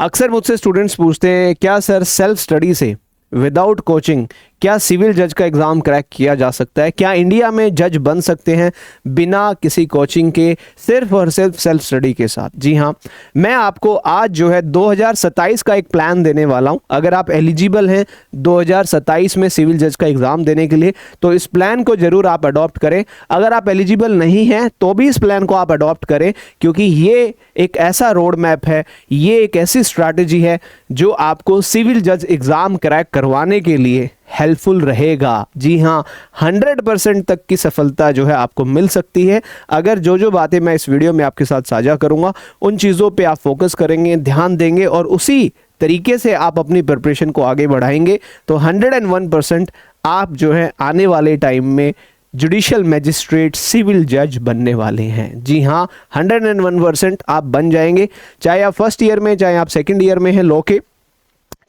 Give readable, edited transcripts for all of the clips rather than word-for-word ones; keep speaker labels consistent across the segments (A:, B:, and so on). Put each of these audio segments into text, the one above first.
A: अक्सर मुझसे स्टूडेंट्स पूछते हैं क्या सर सेल्फ स्टडी से विदाउट कोचिंग क्या सिविल जज का एग्ज़ाम क्रैक किया जा सकता है, क्या इंडिया में जज बन सकते हैं बिना किसी कोचिंग के, सिर्फ और सिर्फ सेल्फ स्टडी के साथ। जी हाँ, मैं आपको आज जो है 2027 का एक प्लान देने वाला हूं। अगर आप एलिजिबल हैं 2027 में सिविल जज का एग्ज़ाम देने के लिए तो इस प्लान को ज़रूर आप अडॉप्ट करें। अगर आप एलिजिबल नहीं हैं तो भी इस प्लान को आप अडॉप्ट करें, क्योंकि ये एक ऐसा रोड मैप है, ये एक ऐसी स्ट्रैटेजी है जो आपको सिविल जज एग्ज़ाम क्रैक करवाने के लिए हेल्पफुल रहेगा। जी हाँ, 100% तक की सफलता जो है आपको मिल सकती है अगर जो जो बातें मैं इस वीडियो में आपके साथ साझा करूंगा उन चीज़ों पे आप फोकस करेंगे, ध्यान देंगे और उसी तरीके से आप अपनी प्रिपरेशन को आगे बढ़ाएंगे तो 101% आप जो है आने वाले टाइम में जुडिशियल मैजिस्ट्रेट सिविल जज बनने वाले हैं। जी हाँ, 101% आप बन जाएंगे, चाहे आप फर्स्ट ईयर में, चाहे आप सेकेंड ईयर में हैं लॉ के,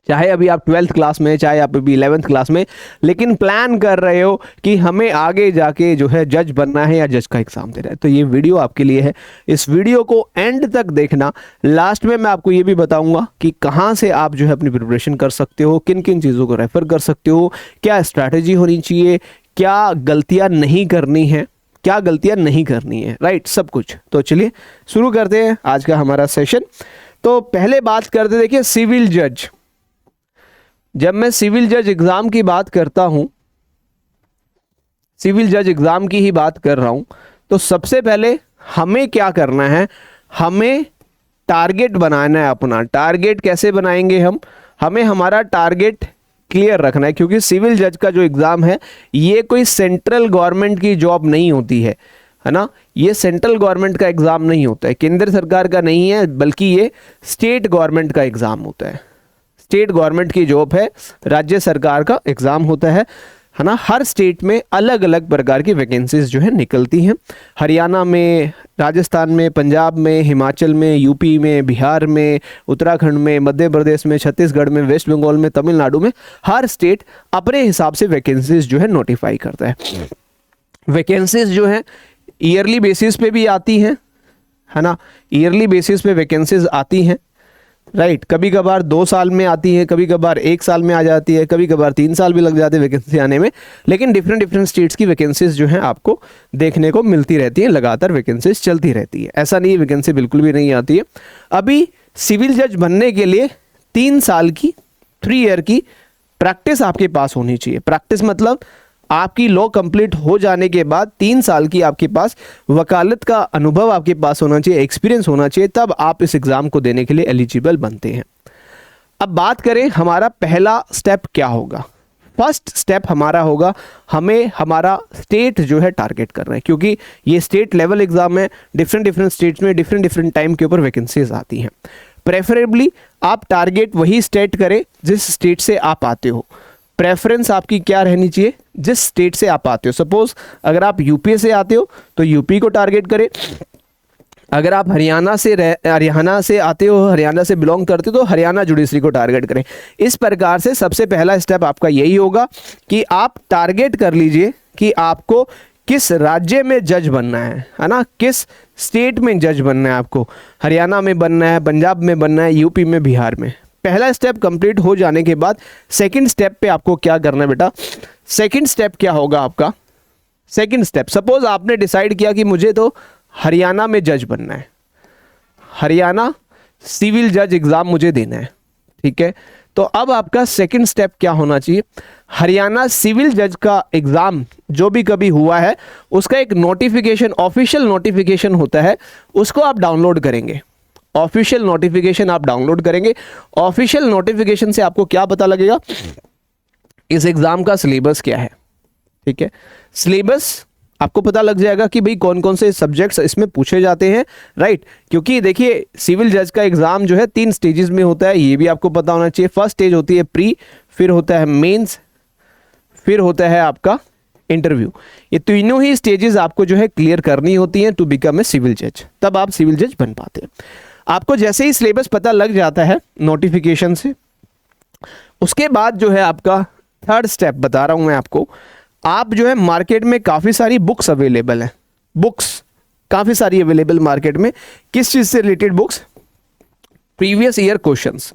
A: चाहे अभी आप 12th क्लास में, चाहे आप अभी 11th क्लास में, लेकिन प्लान कर रहे हो कि हमें आगे जाके जो है जज बनना है या जज का एग्जाम देना है, तो ये वीडियो आपके लिए है। इस वीडियो को एंड तक देखना। लास्ट में मैं आपको ये भी बताऊंगा कि कहाँ से आप जो है अपनी प्रिपरेशन कर सकते हो, किन किन चीज़ों को रेफर कर सकते हो, क्या स्ट्रैटेजी होनी चाहिए, क्या गलतियाँ नहीं करनी है, क्या गलतियाँ नहीं करनी है, राइट, सब कुछ। तो चलिए शुरू करते हैं आज का हमारा सेशन। तो पहले बात करते, देखिए सिविल जज, जब मैं सिविल जज एग्ज़ाम की बात करता हूं, सिविल जज एग्ज़ाम की ही बात कर रहा हूं, तो सबसे पहले हमें क्या करना है, हमें टारगेट बनाना है अपना। टारगेट कैसे बनाएंगे हम, हमें हमारा टारगेट क्लियर रखना है, क्योंकि सिविल जज का जो एग्ज़ाम है ये कोई सेंट्रल गवर्नमेंट की जॉब नहीं होती है ना, ये सेंट्रल गवर्नमेंट का एग्ज़ाम नहीं होता है, केंद्र सरकार का नहीं है, बल्कि ये स्टेट गवर्नमेंट का एग्ज़ाम होता है। स्टेट गवर्नमेंट की जॉब है, राज्य सरकार का एग्ज़ाम होता है ना। हर स्टेट में अलग अलग प्रकार की वैकेंसीज जो है निकलती हैं। हरियाणा में, राजस्थान में, पंजाब में, हिमाचल में, यूपी में, बिहार में, उत्तराखंड में, मध्य प्रदेश में, छत्तीसगढ़ में, वेस्ट बंगाल में, तमिलनाडु में, हर स्टेट अपने हिसाब से वैकेंसीज जो है नोटिफाई करता है। वैकेंसीज जो है ईयरली बेसिस पे भी आती हैं, है ना, ईयरली बेसिस पे वैकेंसीज आती हैं, राइट। कभी कभार 2 साल में आती है, कभी कभार 1 साल में आ जाती है, कभी कभार 3 साल भी लग जाते हैं वैकेंसी आने में, लेकिन डिफरेंट स्टेट्स की वैकेंसीज जो हैं आपको देखने को मिलती रहती हैं, लगातार वैकेंसीज चलती रहती है, ऐसा नहीं है वैकेंसी बिल्कुल भी नहीं आती है। अभी सिविल जज बनने के लिए 3 साल की, 3 ईयर की प्रैक्टिस आपके पास होनी चाहिए। प्रैक्टिस मतलब आपकी लॉ कंप्लीट हो जाने के बाद 3 साल की आपके पास वकालत का अनुभव आपके पास होना चाहिए, एक्सपीरियंस होना चाहिए, तब आप इस एग्ज़ाम को देने के लिए एलिजिबल बनते हैं। अब बात करें हमारा पहला स्टेप क्या होगा। फर्स्ट स्टेप हमारा होगा, हमें हमारा स्टेट जो है टारगेट करना है, क्योंकि ये स्टेट लेवल एग्ज़ाम है, डिफरेंट स्टेट्स में डिफरेंट टाइम के ऊपर वैकेंसीज आती हैं। प्रेफरेबली आप टारगेट वही स्टेट करें जिस स्टेट से आप आते हो। प्रेफरेंस आपकी क्या रहनी चाहिए, जिस स्टेट से आप आते हो। सपोज अगर आप यूपी से आते हो तो यूपी को टारगेट करें, अगर आप हरियाणा से आते हो, हरियाणा से बिलोंग करते हो तो हरियाणा जुडिशरी को टारगेट करें। इस प्रकार से सबसे पहला स्टेप आपका यही होगा कि आप टारगेट कर लीजिए कि आपको किस राज्य में जज बनना है ना, किस स्टेट में जज बनना है। आपको हरियाणा में बनना है, पंजाब में बनना है, यूपी में, बिहार में। पहला स्टेप कंप्लीट हो जाने के बाद सेकंड स्टेप पे आपको क्या करना है बेटा, सेकंड स्टेप क्या होगा आपका। सेकंड स्टेप, सपोज आपने डिसाइड किया कि मुझे तो हरियाणा में जज बनना है, हरियाणा सिविल जज एग्ज़ाम मुझे देना है, ठीक है। तो अब आपका सेकंड स्टेप क्या होना चाहिए, हरियाणा सिविल जज का एग्ज़ाम जो भी कभी हुआ है उसका एक नोटिफिकेशन, ऑफिशियल नोटिफिकेशन होता है, उसको आप डाउनलोड करेंगे। ऑफिशियल नोटिफिकेशन आप डाउनलोड करेंगे। ऑफिशियल नोटिफिकेशन से आपको क्या पता लगेगा, इस एग्जाम का सिलेबस क्या है, ठीक है। सिलेबस आपको पता लग जाएगा कि भाई कौन कौन से सब्जेक्ट्स इसमें पूछे जाते हैं, राइट। क्योंकि देखिए सिविल जज का एग्जाम जो है 3 स्टेजेस में होता है, ये भी आपको पता होना चाहिए। फर्स्ट स्टेज होती है प्री, फिर होता है मेंस, फिर होता है आपका इंटरव्यू। ये तीनों ही स्टेजेस आपको जो है क्लियर करनी होती हैं टू बिकम ए सिविल जज, तब आप सिविल जज बन पाते हैं। आपको जैसे ही सिलेबस पता लग जाता है नोटिफिकेशन से, उसके बाद जो है आपका थर्ड स्टेप बता रहा हूं मैं आपको। आप जो है मार्केट में काफ़ी सारी बुक्स अवेलेबल हैं, बुक्स काफ़ी सारी अवेलेबल मार्केट में। किस चीज़ से related books, previous year questions.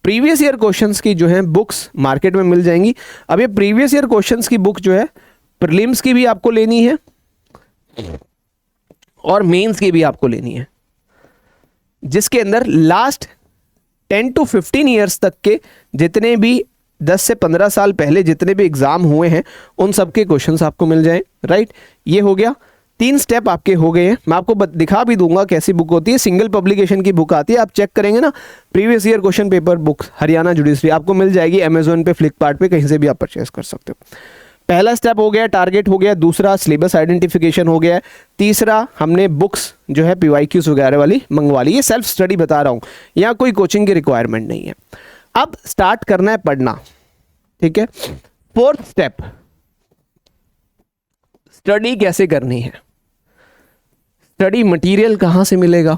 A: Previous year questions की जो है बुक्स मार्केट में मिल जाएंगी। अब ये प्रीवियस ईयर क्वेश्चंस की बुक जो है प्रीलिम्स की भी आपको लेनी है और मेंस की भी आपको लेनी है, जिसके अंदर लास्ट 10 to 15 ईयर्स तक के जितने भी 10 से 15 साल पहले जितने भी एग्जाम हुए हैं उन सब के क्वेश्चंस आपको मिल जाएं, राइट। ये हो गया, 3 स्टेप आपके हो गए हैं। मैं आपको दिखा भी दूंगा कैसी बुक होती है। सिंगल पब्लिकेशन की बुक आती है, आप चेक करेंगे ना, previous year question paper book Haryana judiciary आपको मिल जाएगी अमेजोन पे, फ्लिपकार्ट पे, कहीं से भी आप परचेस कर सकते हो। पहला स्टेप हो गया, टारगेट हो गया। दूसरा सिलेबस आइडेंटिफिकेशन हो गया। तीसरा हमने बुक्स जो है PYQs वगैरह वाली मंगवा ली। ये सेल्फ स्टडी बता रहा हूँ, यहाँ कोई कोचिंग की रिक्वायरमेंट नहीं है। अब स्टार्ट करना है पढ़ना, ठीक है। 4th स्टेप, स्टडी कैसे करनी है, स्टडी मटेरियल कहां से मिलेगा,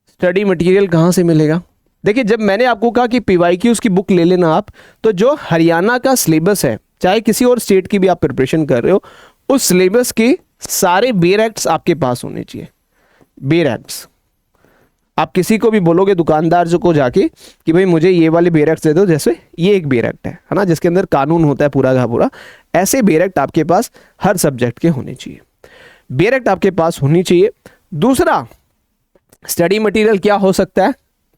A: स्टडी मटेरियल कहां से मिलेगा। देखिए, जब मैंने आपको कहा कि PYQs की बुक ले लेना आप, तो जो हरियाणा का सिलेबस है, चाहे किसी और स्टेट की भी आप प्रिपरेशन कर रहे हो, उस सिलेबस के सारे बेयर एक्ट्स आपके पास होने चाहिए। बेयर एक्ट्स आप किसी को भी बोलोगे दुकानदार जो को जाके कि भाई मुझे ये वाले बेयर एक्ट्स दे दो, जैसे ये एक बेयर एक्ट है ना, जिसके अंदर कानून होता है पूरा का पूरा, ऐसे बेयर एक्ट आपके पास हर सब्जेक्ट के होने चाहिए। बेयर एक्ट आपके पास होनी चाहिए। दूसरा स्टडी मटेरियल क्या हो सकता है,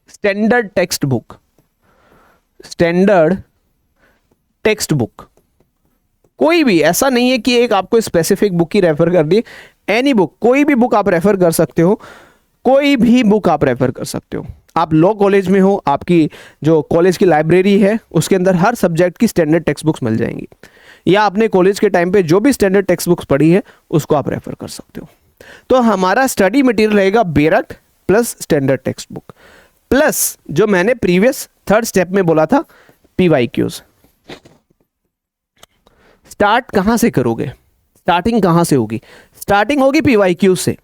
A: standard text book. Standard text book कोई भी, ऐसा नहीं है कि एक आपको स्पेसिफिक बुक ही रेफर कर दी, एनी बुक, कोई भी बुक आप रेफर कर सकते हो, कोई भी बुक आप रेफर कर सकते हो। आप लॉ कॉलेज में हो, आपकी जो कॉलेज की लाइब्रेरी है उसके अंदर हर सब्जेक्ट की स्टैंडर्ड टेक्स्ट बुक्स मिल जाएंगी, या आपने कॉलेज के टाइम पे जो भी स्टैंडर्ड टेक्स्ट बुक्स पढ़ी है उसको आप रेफर कर सकते हो। तो हमारा स्टडी मटेरियल रहेगा bare act plus standard text book plus जो मैंने प्रीवियस 3rd स्टेप में बोला था PYQs। स्टार्ट कहां से करोगे, स्टार्टिंग कहां से होगी, स्टार्टिंग होगी PYQs से।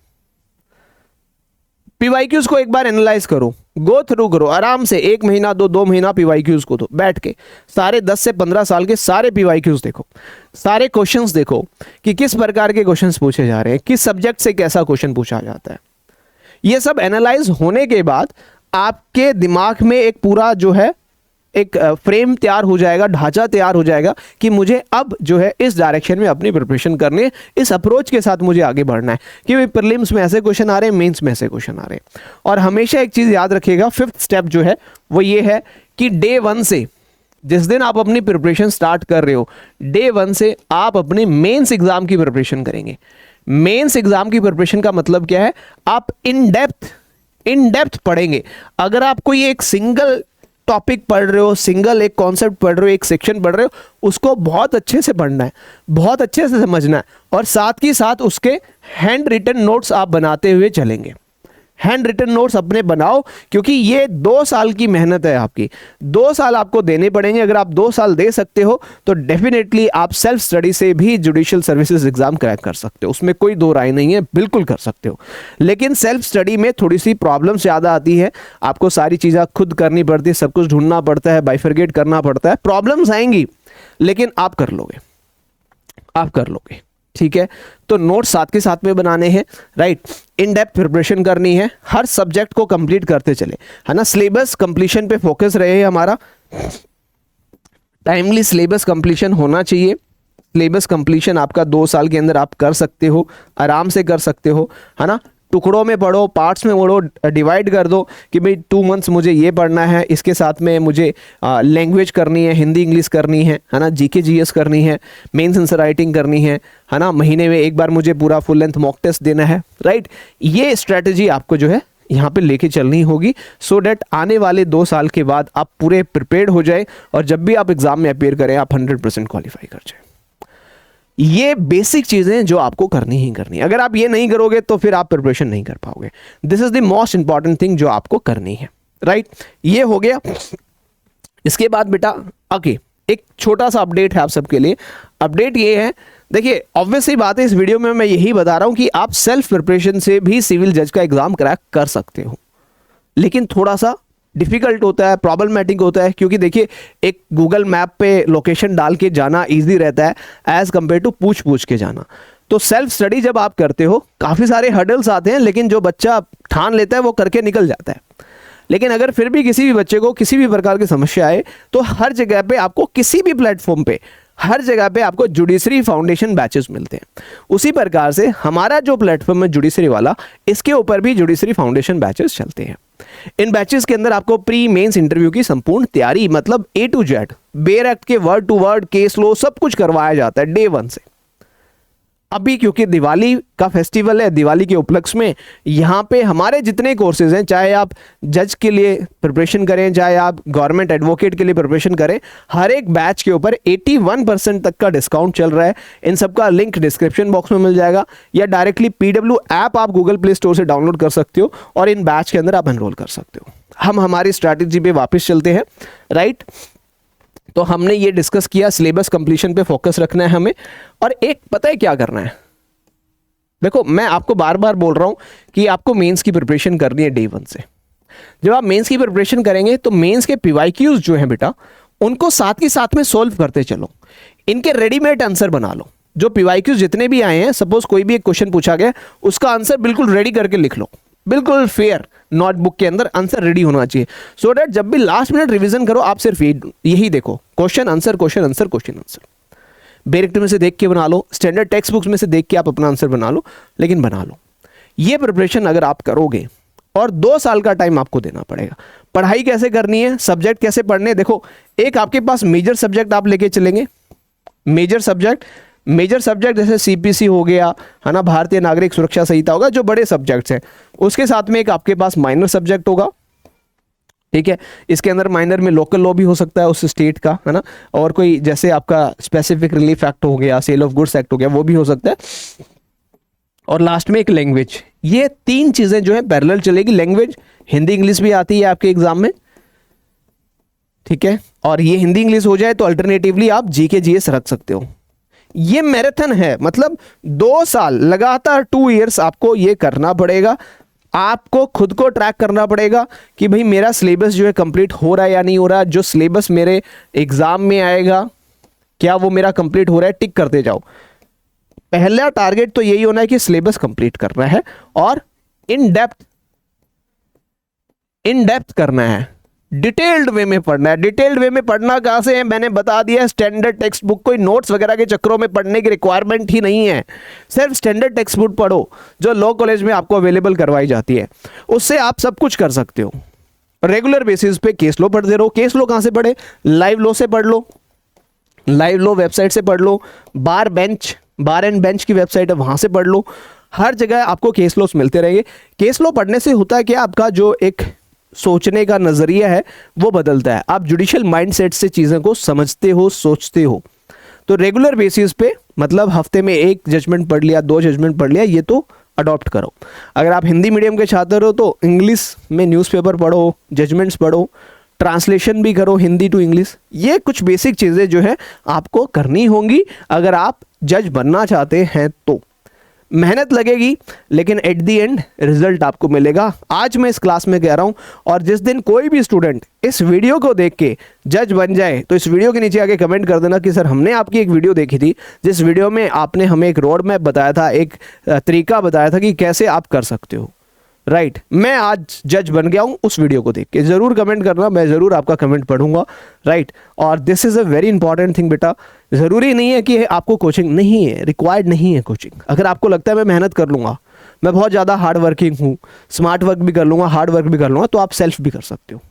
A: PYQs को एक बार एनालाइज करो, गो थ्रू करो आराम से, 1 महीना 2 महीना PYQs को तो बैठ के सारे 10 से 15 साल के सारे PYQs देखो, सारे क्वेश्चंस देखो कि किस प्रकार के क्वेश्चंस पूछे जा रहे हैं, किस सब्जेक्ट से कैसा क्वेश्चन पूछा जाता है। ये सब एनालाइज होने के बाद आपके दिमाग में एक पूरा जो है एक फ्रेम तैयार हो जाएगा, ढांचा तैयार हो जाएगा कि मुझे अब जो है इस डायरेक्शन में अपनी प्रिपरेशन करनी है, इस अप्रोच के साथ मुझे आगे बढ़ना है कि भाई प्रीलिम्स में ऐसे क्वेश्चन आ रहे हैं, मेंस में ऐसे क्वेश्चन आ रहे हैं। और हमेशा एक चीज याद रखिएगा, 5th स्टेप जो है वो ये है कि डे 1 से, जिस दिन आप अपनी प्रिपरेशन स्टार्ट कर रहे हो, डे 1 से आप अपने मेंस एग्जाम की प्रिपरेशन करेंगे। मेंस एग्जाम की प्रिपरेशन का मतलब क्या है, आप इन डेप्थ पढ़ेंगे। अगर आप कोई एक सिंगल टॉपिक पढ़ रहे हो, सिंगल एक कॉन्सेप्ट पढ़ रहे हो, एक सेक्शन पढ़ रहे हो, उसको बहुत अच्छे से पढ़ना है, बहुत अच्छे से समझना है, और साथ ही साथ उसके हैंड रिटन नोट्स आप बनाते हुए चलेंगे। हैंड रिटन नोट्स अपने बनाओ, क्योंकि ये 2 साल की मेहनत है आपकी, 2 साल आपको देने पड़ेंगे। अगर आप 2 साल दे सकते हो तो डेफिनेटली आप सेल्फ स्टडी से भी जुडिशियल सर्विसेज एग्जाम क्रैक कर सकते हो, उसमें कोई 2 राय नहीं है, बिल्कुल कर सकते हो। लेकिन सेल्फ स्टडी में थोड़ी सी प्रॉब्लम ज़्यादा आती है, आपको सारी चीज़ें खुद करनी पड़ती है, सब कुछ ढूंढना पड़ता है, बाइफरगेट करना पड़ता है, प्रॉब्लम्स आएंगी, लेकिन आप कर लोगे, आप कर लोगे, ठीक है। तो नोट्स साथ के साथ में बनाने हैं, राइट। इन डेप्थ प्रिपरेशन करनी है, हर सब्जेक्ट को कंप्लीट करते चले, है ना। सिलेबस कंप्लीशन पे फोकस रहे हमारा, टाइमली सिलेबस कंप्लीशन होना चाहिए। सिलेबस कंप्लीशन आपका 2 साल के अंदर आप कर सकते हो, आराम से कर सकते हो, है ना। टुकड़ों में पढ़ो, पार्ट्स में पढ़ो, डिवाइड कर दो कि भाई 2 मंथ्स मुझे ये पढ़ना है, इसके साथ में मुझे लैंग्वेज करनी है, हिंदी इंग्लिश करनी है ना, GK GS करनी है, मेंस आंसर राइटिंग करनी है ना, महीने में एक बार मुझे पूरा फुल लेंथ मॉक टेस्ट देना है, राइट। ये स्ट्रेटजी आपको जो है यहाँ पे लेके चलनी होगी, सो डेट आने वाले 2 साल के बाद आप पूरे प्रिपेयर्ड हो जाए और जब भी आप एग्जाम में अपेयर करें आप 100% क्वालिफाई कर जाए। ये बेसिक चीजें जो आपको करनी ही करनी है। अगर आप ये नहीं करोगे तो फिर आप प्रिपरेशन नहीं कर पाओगे। This is the most important thing जो आपको करनी है, राइट। ये हो गया। इसके बाद बेटा ओके, एक छोटा सा अपडेट है आप सबके लिए। अपडेट ये है, देखिए ऑब्वियसली बात है, इस वीडियो में मैं यही बता रहा हूं कि आप सेल्फ प्रिपरेशन से भी सिविल जज का एग्जाम क्रैक कर सकते हो, लेकिन थोड़ा सा डिफिकल्ट होता है, प्रॉब्लमेटिक होता है, क्योंकि देखिए एक गूगल मैप पे लोकेशन डाल के जाना इजी रहता है एज कंपेयर टू पूछ के जाना। तो सेल्फ स्टडी जब आप करते हो काफ़ी सारे हर्डल्स आते हैं, लेकिन जो बच्चा ठान लेता है वो करके निकल जाता है। लेकिन अगर फिर भी किसी भी बच्चे को किसी भी प्रकार की समस्या आए तो हर जगह पे आपको, किसी भी प्लेटफॉर्म पे, हर जगह पे आपको जुडिशरी फाउंडेशन बैचेस मिलते हैं। उसी प्रकार से हमारा जो प्लेटफॉर्म है जुडिशरी वाला, इसके ऊपर भी जुडिशरी फाउंडेशन बैचेस चलते हैं। इन बैचेस के अंदर आपको प्री मेंस इंटरव्यू की संपूर्ण तैयारी, मतलब A to Z, bare act के वर्ड टू वर्ड, केस लो, सब कुछ करवाया जाता है डे 1 से। अभी क्योंकि दिवाली का फेस्टिवल है, दिवाली के उपलक्ष्य में यहाँ पे हमारे जितने कोर्सेज हैं, चाहे आप जज के लिए प्रिपरेशन करें, चाहे आप गवर्नमेंट एडवोकेट के लिए प्रिपरेशन करें, हर एक बैच के ऊपर 81% तक का डिस्काउंट चल रहा है। इन सबका लिंक डिस्क्रिप्शन बॉक्स में मिल जाएगा, या डायरेक्टली PW ऐप आप गूगल प्ले स्टोर से डाउनलोड कर सकते हो और इन बैच के अंदर आप एनरोल कर सकते हो। हम हमारी स्ट्रैटेजी पे वापस चलते हैं, राइट। तो हमने ये डिस्कस किया, सिलेबस कंप्लीशन पे फोकस रखना है हमें। और एक पता है क्या करना है, देखो मैं आपको बार बार बोल रहा हूं कि आपको मेंस की प्रिपरेशन करनी है डे 1 से। जब आप मेंस की प्रिपरेशन करेंगे तो मेंस के PYQs जो हैं बेटा, उनको साथ ही साथ में सोल्व करते चलो, इनके रेडीमेड आंसर बना लो। जो PYQs जितने भी आए हैं, सपोज कोई भी एक क्वेश्चन पूछा गया, उसका आंसर बिल्कुल रेडी करके लिख लो, बिल्कुल फेयर नोटबुक के अंदर आंसर रेडी होना चाहिए, सो दैट जब भी लास्ट मिनट रिवीजन करो आप सिर्फ यही देखो, question answer question answer question answer. Direct में से देख के बना लो, स्टैंडर्ड टेक्स्ट बुक्स में से देख के आप अपना आंसर बना लो, लेकिन बना लो। ये प्रिपरेशन अगर आप करोगे, और 2 साल का टाइम आपको देना पड़ेगा। पढ़ाई कैसे करनी है, सब्जेक्ट कैसे पढ़ने, देखो एक आपके पास मेजर सब्जेक्ट आप लेके चलेंगे, मेजर सब्जेक्ट जैसे CPC हो गया, है ना, भारतीय नागरिक सुरक्षा संहिता होगा, जो बड़े सब्जेक्ट्स हैं। उसके साथ में एक आपके पास माइनर सब्जेक्ट होगा, ठीक है। इसके अंदर माइनर में लोकल लॉ भी हो सकता है उस स्टेट का, है ना, और कोई जैसे आपका स्पेसिफिक रिलीफ एक्ट हो गया, सेल ऑफ गुड्स एक्ट हो गया, वो भी हो सकता है। और लास्ट में एक लैंग्वेज। ये 3 चीजें जो है पैरेलल चलेगी। लैंग्वेज, हिंदी इंग्लिश भी आती है आपके एग्जाम में, ठीक है। और ये हिंदी इंग्लिश हो जाए तो अल्टरनेटिवली आप GK GS रख सकते हो। ये मैराथन है, मतलब 2 साल लगातार, 2 इयर्स आपको ये करना पड़ेगा। आपको खुद को ट्रैक करना पड़ेगा कि भाई मेरा सिलेबस जो है कंप्लीट हो रहा है या नहीं हो रहा, जो सिलेबस मेरे एग्जाम में आएगा क्या वो मेरा कंप्लीट हो रहा है, टिक करते जाओ। पहला टारगेट तो यही होना है कि सिलेबस कंप्लीट करना है और इन डेप्थ करना है, डिटेल्ड वे में पढ़ना है। डिटेल्ड वे में पढ़ना कहां से है, मैंने बता दिया, स्टैंडर्ड टेक्स्ट बुक, कोई नोट्स वगैरह के चक्करों में पढ़ने की रिक्वायरमेंट ही नहीं है। सिर्फ स्टैंडर्ड टेक्स्ट बुक पढ़ो जो लॉ कॉलेज में आपको अवेलेबल करवाई जाती है, उससे आप सब कुछ कर सकते हो। रेगुलर बेसिस पे केस लॉ पढ़ते रहो। केस लॉ कहां से पढ़े, लाइव लॉ से पढ़ लो, लाइव लॉ वेबसाइट से पढ़ लो, बार एंड बेंच की वेबसाइट है वहां से पढ़ लो। हर जगह आपको केस लॉस मिलते रहेंगे। केस लॉ पढ़ने से होता है कि आपका जो एक सोचने का नजरिया है वो बदलता है, आप जुडिशियल माइंडसेट से चीज़ों को समझते हो, सोचते हो। तो रेगुलर बेसिस पे, मतलब हफ्ते में 1 जजमेंट पढ़ लिया, 2 जजमेंट पढ़ लिया, ये तो अडॉप्ट करो। अगर आप हिंदी मीडियम के छात्र हो तो इंग्लिश में न्यूज़पेपर पढ़ो, जजमेंट्स पढ़ो, ट्रांसलेशन भी करो हिंदी टू इंग्लिश। ये कुछ बेसिक चीज़ें जो है आपको करनी होंगी अगर आप जज बनना चाहते हैं तो। मेहनत लगेगी लेकिन एट द एंड रिजल्ट आपको मिलेगा। आज मैं इस क्लास में कह रहा हूं, और जिस दिन कोई भी स्टूडेंट इस वीडियो को देख के जज बन जाए तो इस वीडियो के नीचे आके कमेंट कर देना कि सर हमने आपकी एक वीडियो देखी थी जिस वीडियो में आपने हमें एक रोड मैप बताया था, एक तरीका बताया था कि कैसे आप कर सकते हो। राइट, मैं आज जज बन गया हूं उस वीडियो को देख के। जरूर कमेंट करना, मैं जरूर आपका कमेंट पढ़ूंगा। राइट, और this is a very important thing बेटा। जरूरी नहीं है कि आपको कोचिंग नहीं है, रिक्वायर्ड नहीं है कोचिंग। अगर आपको लगता है मैं मेहनत कर लूंगा, मैं बहुत ज़्यादा हार्ड वर्किंग हूँ, स्मार्ट वर्क भी कर लूंगा, हार्ड वर्क भी कर लूंगा, तो आप सेल्फ भी कर सकते हो।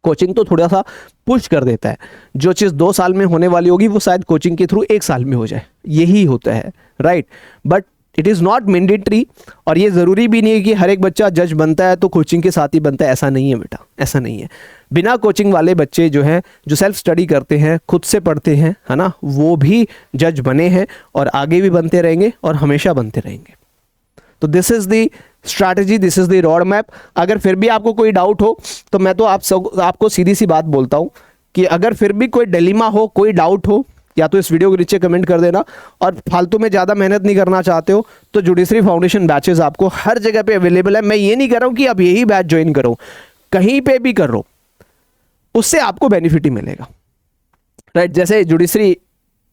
A: कोचिंग तो थोड़ा सा पुश कर देता है। जो चीज़ 2 साल में होने वाली होगी वो शायद कोचिंग के थ्रू 1 साल में हो जाए, यही होता है। Right, but it is not mandatory. और ये ज़रूरी भी नहीं है कि हर एक बच्चा जज बनता है तो कोचिंग के साथ ही बनता है, ऐसा नहीं है बेटा, ऐसा नहीं है। बिना कोचिंग वाले बच्चे जो हैं, जो सेल्फ स्टडी करते हैं, खुद से पढ़ते हैं, है ना, वो भी जज बने हैं और आगे भी बनते रहेंगे और हमेशा बनते रहेंगे। तो this is the strategy, this is the road map. अगर फिर भी आपको कोई डाउट हो तो मैं तो आपको सीधी सी बात बोलता हूँ कि अगर फिर भी कोई डिलेमा हो, कोई डाउट हो, या तो इस वीडियो के नीचे कमेंट कर देना। और फालतू में ज़्यादा मेहनत नहीं करना चाहते हो तो जुडिशरी फाउंडेशन बैचेस आपको हर जगह पे अवेलेबल है। मैं ये नहीं कर रहा हूँ कि आप यही बैच ज्वाइन करो, कहीं पे भी करो, उससे आपको बेनिफिट ही मिलेगा। राइट, जैसे जुडिशरी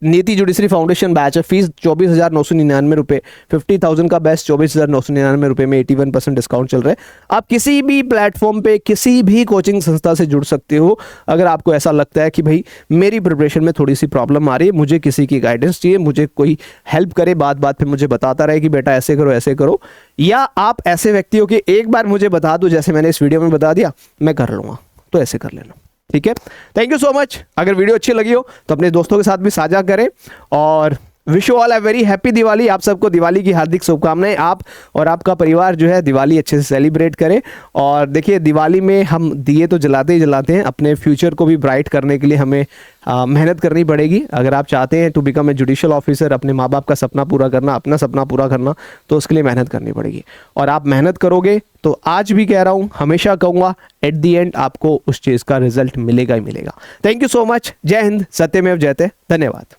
A: नीति जुडिशरी फाउंडेशन बैच है, फीस 24,999 रुपये, 50,000 का बैच 24,999 रुपये में 81% डिस्काउंट चल रहा है। आप किसी भी प्लेटफॉर्म पे किसी भी कोचिंग संस्था से जुड़ सकते हो। अगर आपको ऐसा लगता है कि भाई मेरी प्रिपरेशन में थोड़ी सी प्रॉब्लम आ रही है, मुझे किसी की गाइडेंस चाहिए, मुझे कोई हेल्प करे, बात बात पे मुझे बताता रहे कि बेटा ऐसे करो, या आप ऐसे व्यक्ति हो कि एक बार मुझे बता दो, जैसे मैंने इस वीडियो में बता दिया, मैं कर लूँगा, तो ऐसे कर लेना। ठीक है, थैंक यू सो मच। अगर वीडियो अच्छी लगी हो तो अपने दोस्तों के साथ भी साझा करें, और wish you all a very happy Diwali. आप सबको दिवाली की हार्दिक शुभकामनाएं। आप और आपका परिवार जो है दिवाली अच्छे से सेलिब्रेट करें। और देखिए, दिवाली में हम दिए तो जलाते ही जलाते हैं, अपने फ्यूचर को भी ब्राइट करने के लिए हमें मेहनत करनी पड़ेगी। अगर आप चाहते हैं to become a judicial officer, अपने माँ बाप का सपना पूरा करना, अपना सपना पूरा करना, तो उसके लिए मेहनत करनी पड़ेगी। और आप मेहनत करोगे तो आज भी कह रहा हूँ, हमेशा कहूँगा, एट दी एंड आपको उस चीज़ का रिजल्ट मिलेगा ही मिलेगा। Thank you so much. जय हिंद, सत्यमेव जयते। धन्यवाद।